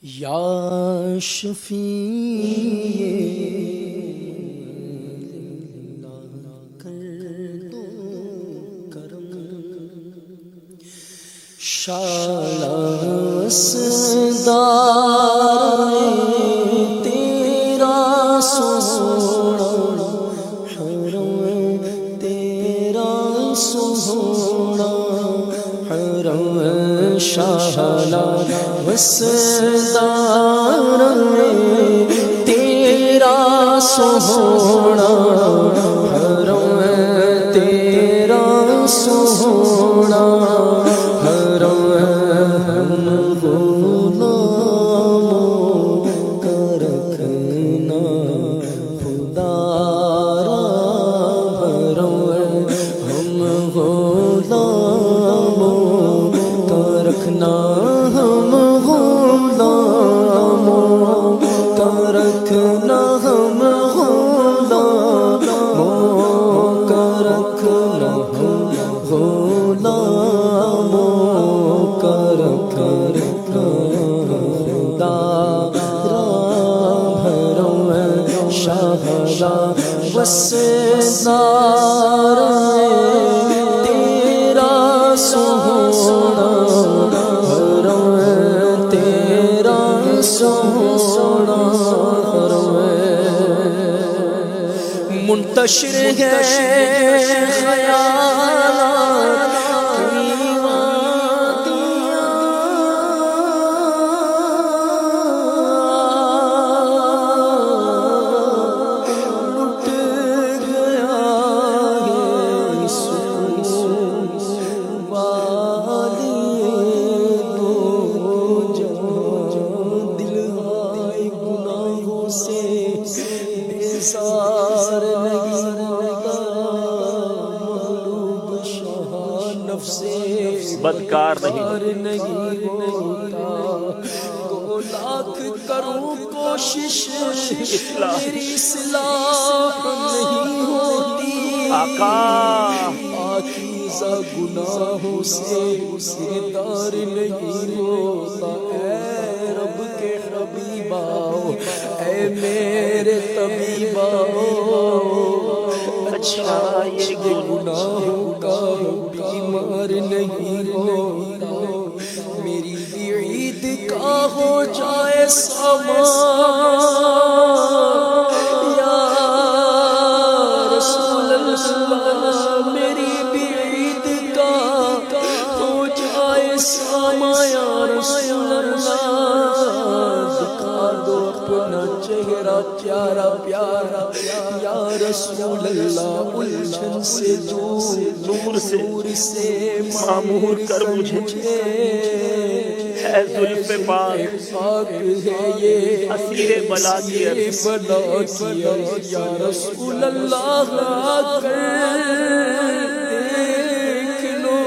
یا شفیع کر دو کرم شالسدار تیرا سونا حرم تیرا سونا حرم شالسدار تیرا سونا حرم تیرا سونا وسدار تیرا سونا حرم تیرا سونا حرم منتشر ہے خیالات بدکار نہیں ہوتا دو لاکھ کروں کوشش میری اصلاح نہیں ہوتی آقا پاکیزہ گناہوں سے دار نہیں ہوتا اے رب کے حبیباؤ اے میرے طبیباؤ اچھا یہ گناہوں کا بیمار نہیں ہوتا میری بھی عید کا ہو جائے سامان یا رسول اللہ میری بھی عید کا ہو جائے سامان یا رسول اللہ دکھا دو اپنا چہرہ پیارا پیارا یا رسول اللہ الجھن سے نور سے معمور کر مجھے اے زلف پاک ہے یہ اسیر بلا کی عرض یا رسول اللہ کر دیکھ لو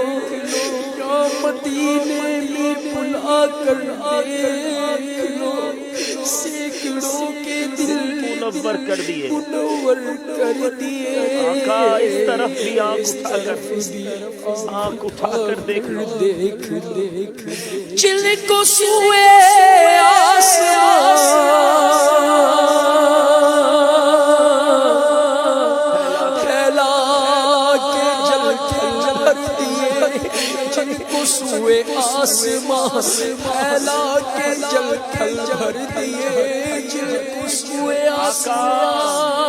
یا مدینے میں بلا کر دیکھ لو سینکڑوں کے دل منور کر دیے منور کر دیے آقا اس طرف بھی آنکھ اٹھا کر دیکھ لو چل کو سوئے آسمان پھیلا کے جل دیے چل کو سوئے آسمان پھیلا کے جل بھر دیے چل کو سوئے آسمان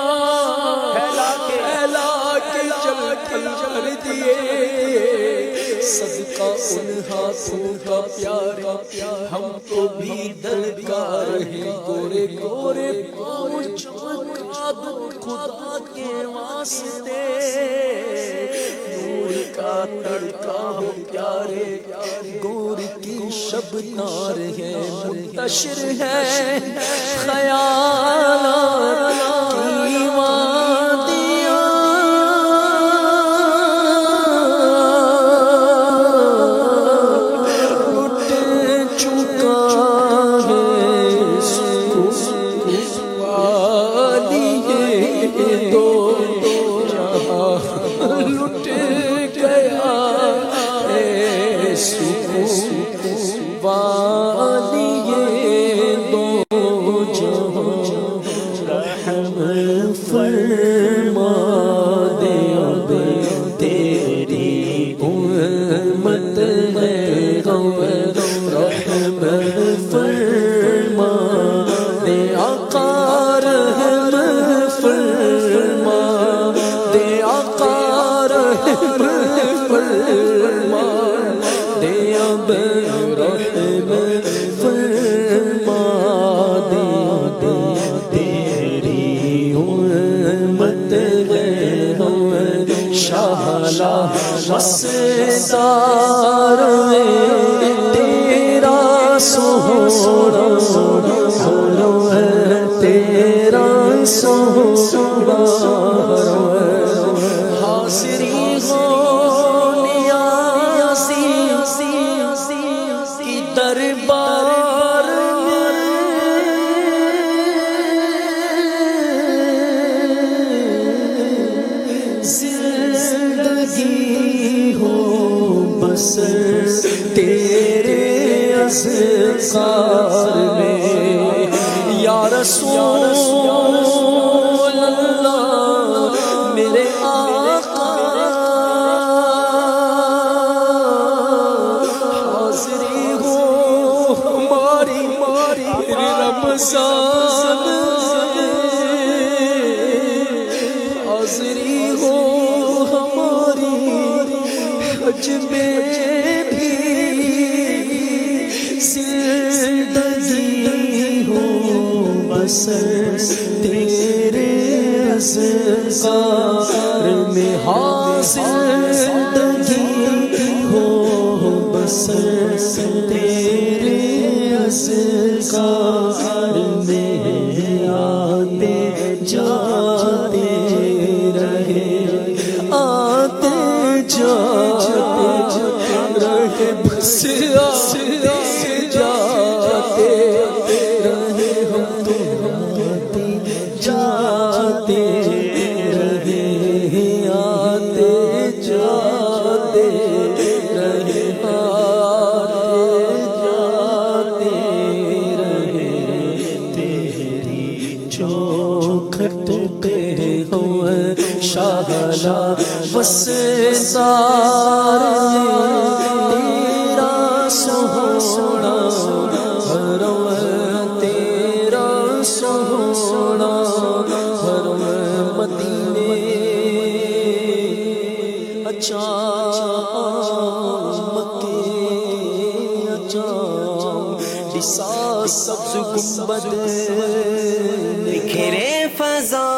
پھیلا کے جل بھر دیے صدقہ ان ہاتھوں کا پیارا ہم کو بھی درکار ہے گورے گورے پاؤں چمکا دو خدا کے واسطے نور کا تڑکا ہو پیارے گور کی شب تار ہے منتشر ہے خیالات کی وادیاں لٹ گیا والی وسدار تیرا سونا حرم ہے تیرا سونا حاضری ہو نیازی کی دربار زندگی ہو بسر تیرے اذکار میں یا رسول اللہ میرے آقا حاضری ہو ہماری رمضان حاضری ہو ہماری حج میں بھی زندگی ہو بسر تیرے اذکار میں زندگی ہو بسر تیرے اذکار میں آتے جاتے رہے آتے جاتے رہے بس آتے جاتے رہے ہم تو آتے جاتے رہے آتے جاتے رہے آتے جاتے رہے تیری چوکھٹ پہ ہوئے شاہلا وسدار تیرا سونا حرم تیرا سونا حرم مدینے اچھا مکے اچھا ڈسا سبز گنبد بکھرے فضا